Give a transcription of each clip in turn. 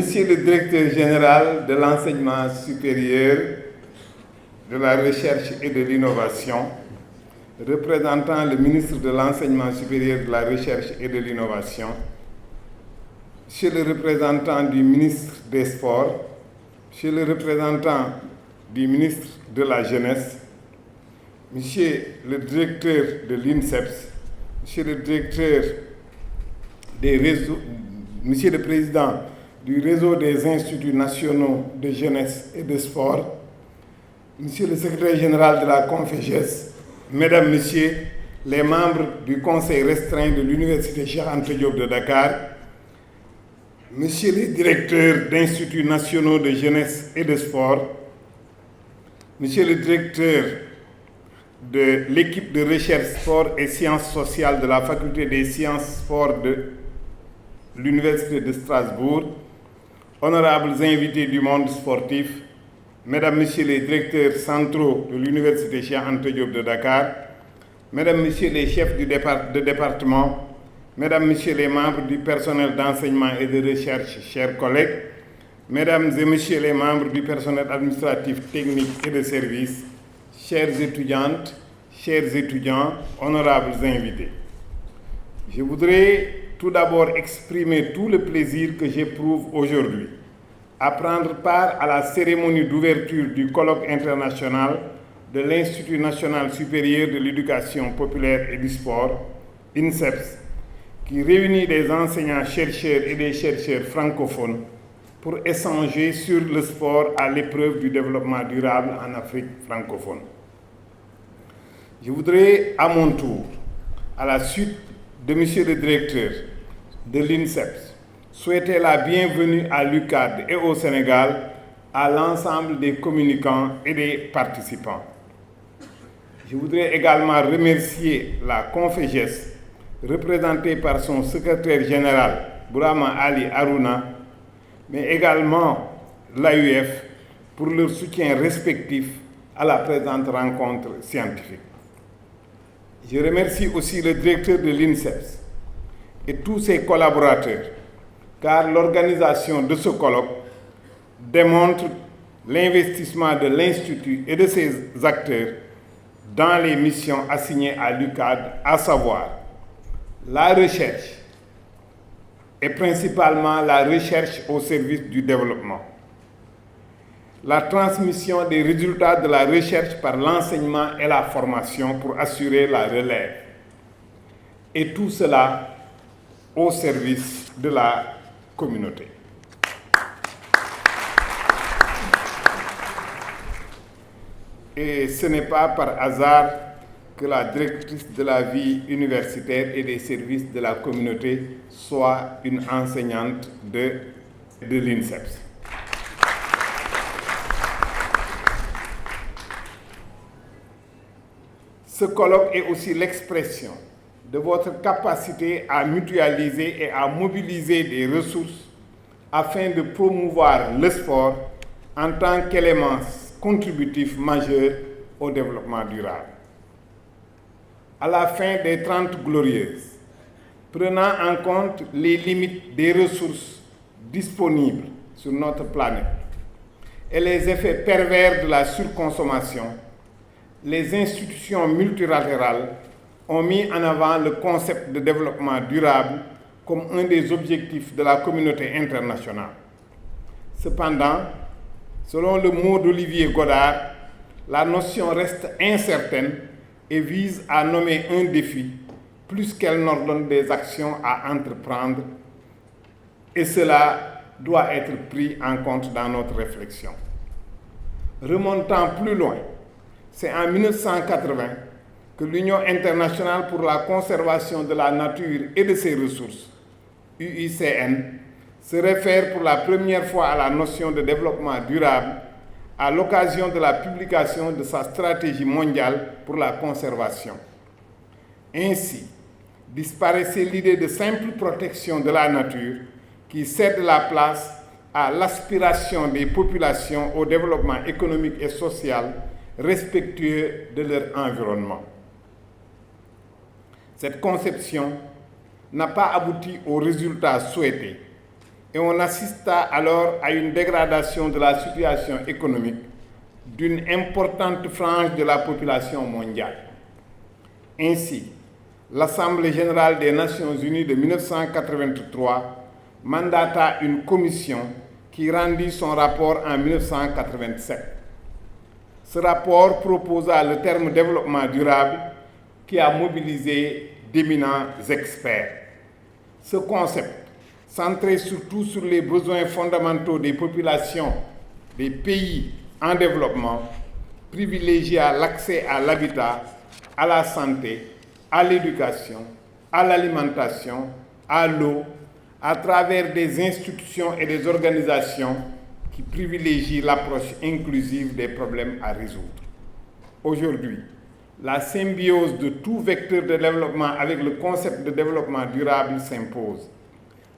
Monsieur le directeur général de l'enseignement supérieur, de la recherche et de l'innovation, représentant le ministre de l'enseignement supérieur, de la recherche et de l'innovation, monsieur le représentant du ministre des Sports, monsieur le représentant du ministre de la Jeunesse, monsieur le directeur de l'INSEPS, monsieur le directeur des réseaux, monsieur le président du réseau des instituts nationaux de jeunesse et de sport, monsieur le secrétaire général de la CONFEJES, mesdames, messieurs, les membres du conseil restreint de l'université Cheikh Anta Diop de Dakar, monsieur les directeurs d'instituts nationaux de jeunesse et de sport, monsieur le directeur de l'équipe de recherche sport et sciences sociales de la faculté des sciences sport de l'université de Strasbourg, honorables invités du monde sportif, mesdames, messieurs les directeurs centraux de l'université Cheikh Anta Diop de Dakar, mesdames, messieurs les chefs de département, mesdames, messieurs les membres du personnel d'enseignement et de recherche, chers collègues, mesdames et messieurs les membres du personnel administratif, technique et de service, chères étudiantes, chers étudiants, honorables invités. Je voudrais tout d'abord exprimer tout le plaisir que j'éprouve aujourd'hui à prendre part à la cérémonie d'ouverture du colloque international de l'Institut national supérieur de l'éducation populaire et du sport, INSEPS, qui réunit des enseignants-chercheurs et des chercheurs francophones pour échanger sur le sport à l'épreuve du développement durable en Afrique francophone. Je voudrais à mon tour, à la suite de monsieur le directeur de l'INSEPS, souhaiter la bienvenue à l'UCAD et au Sénégal à l'ensemble des communicants et des participants. Je voudrais également remercier la CONFEJES, représentée par son secrétaire général, Bourama Ali Harouna, mais également l'AUF pour leur soutien respectif à la présente rencontre scientifique. Je remercie aussi le directeur de l'INSEPS et tous ses collaborateurs, car l'organisation de ce colloque démontre l'investissement de l'Institut et de ses acteurs dans les missions assignées à l'UCAD, à savoir la recherche et principalement la recherche au service du développement, la transmission des résultats de la recherche par l'enseignement et la formation pour assurer la relève, et tout cela au service de la communauté. Et ce n'est pas par hasard que la directrice de la vie universitaire et des services de la communauté soit une enseignante de l'INSEPS. Ce colloque est aussi l'expression de votre capacité à mutualiser et à mobiliser des ressources afin de promouvoir le sport en tant qu'élément contributif majeur au développement durable. À la fin des 30 glorieuses, prenant en compte les limites des ressources disponibles sur notre planète et les effets pervers de la surconsommation, les institutions multilatérales ont mis en avant le concept de développement durable comme un des objectifs de la communauté internationale. Cependant, selon le mot d'Olivier Godard, la notion reste incertaine et vise à nommer un défi plus qu'elle n'ordonne des actions à entreprendre, et cela doit être pris en compte dans notre réflexion. Remontant plus loin, c'est en 1980 que l'Union internationale pour la conservation de la nature et de ses ressources, UICN, se réfère pour la première fois à la notion de développement durable à l'occasion de la publication de sa stratégie mondiale pour la conservation. Ainsi, disparaissait l'idée de simple protection de la nature qui cède la place à l'aspiration des populations au développement économique et social respectueux de leur environnement. Cette conception n'a pas abouti aux résultats souhaités, et on assista alors à une dégradation de la situation économique d'une importante frange de la population mondiale. Ainsi, l'Assemblée générale des Nations unies de 1983 mandata une commission qui rendit son rapport en 1987. Ce rapport proposa le terme développement durable qui a mobilisé d'éminents experts. Ce concept, centré surtout sur les besoins fondamentaux des populations des pays en développement, privilégia l'accès à l'habitat, à la santé, à l'éducation, à l'alimentation, à l'eau, à travers des institutions et des organisations qui privilégient l'approche inclusive des problèmes à résoudre. Aujourd'hui, la symbiose de tout vecteur de développement avec le concept de développement durable s'impose.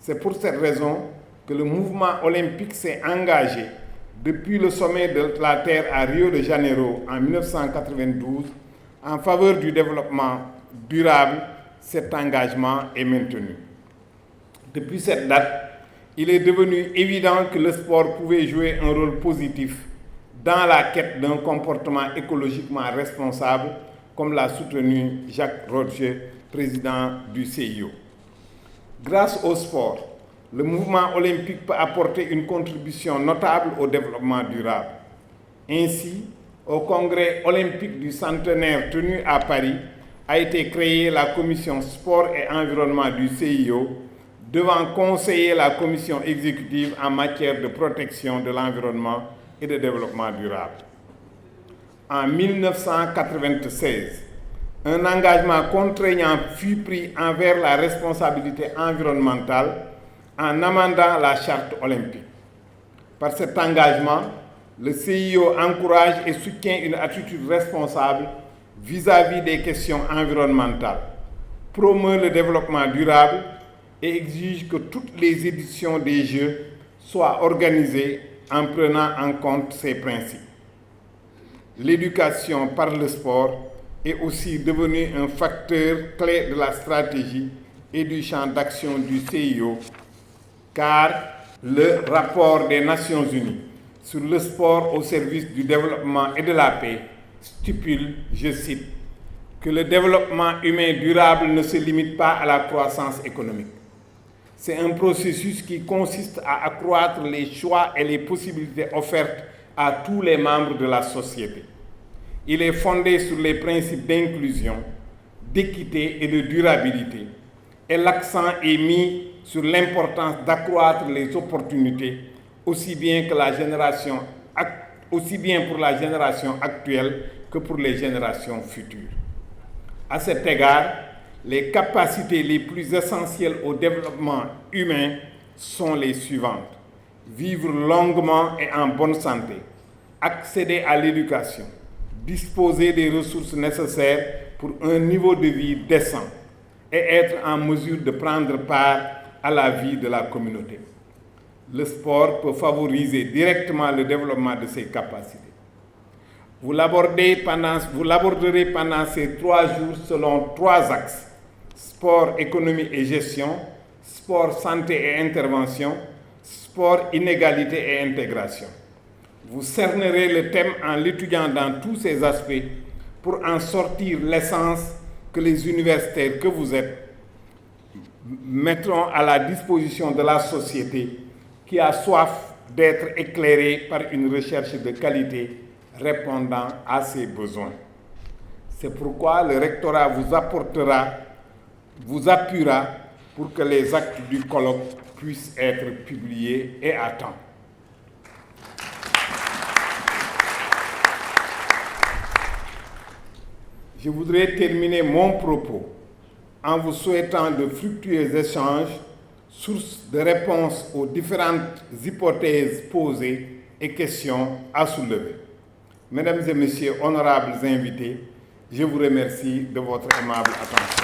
C'est pour cette raison que le mouvement olympique s'est engagé depuis le sommet de la Terre à Rio de Janeiro en 1992 en faveur du développement durable. Cet engagement est maintenu. Depuis cette date, il est devenu évident que le sport pouvait jouer un rôle positif dans la quête d'un comportement écologiquement responsable, comme l'a soutenu Jacques Roger, président du CIO. Grâce au sport, le mouvement olympique peut apporter une contribution notable au développement durable. Ainsi, au congrès olympique du centenaire tenu à Paris, a été créée la commission sport et environnement du CIO, devant conseiller la commission exécutive en matière de protection de l'environnement et de développement durable. En 1996, un engagement contraignant fut pris envers la responsabilité environnementale en amendant la charte olympique. Par cet engagement, le CIO encourage et soutient une attitude responsable vis-à-vis des questions environnementales, promeut le développement durable et exige que toutes les éditions des Jeux soient organisées en prenant en compte ces principes. L'éducation par le sport est aussi devenue un facteur clé de la stratégie et du champ d'action du CIO, car le rapport des Nations Unies sur le sport au service du développement et de la paix stipule, je cite, que le développement humain durable ne se limite pas à la croissance économique. C'est un processus qui consiste à accroître les choix et les possibilités offertes à tous les membres de la société. Il est fondé sur les principes d'inclusion, d'équité et de durabilité, et l'accent est mis sur l'importance d'accroître les opportunités aussi bien pour la génération actuelle que pour les générations futures. À cet égard, les capacités les plus essentielles au développement humain sont les suivantes. Vivre longuement et en bonne santé, accéder à l'éducation, disposer des ressources nécessaires pour un niveau de vie décent et être en mesure de prendre part à la vie de la communauté. Le sport peut favoriser directement le développement de ces capacités. Vous l'aborderez pendant ces 3 jours selon 3 axes: sport, économie et gestion, sport, santé et intervention, sport, inégalité et intégration. Vous cernerez le thème en l'étudiant dans tous ses aspects pour en sortir l'essence que les universitaires que vous êtes mettront à la disposition de la société qui a soif d'être éclairée par une recherche de qualité répondant à ses besoins. C'est pourquoi le rectorat vous appuiera pour que les actes du colloque puissent être publiés et à temps. Je voudrais terminer mon propos en vous souhaitant de fructueux échanges, sources de réponses aux différentes hypothèses posées et questions à soulever. Mesdames et messieurs, honorables invités, je vous remercie de votre aimable attention.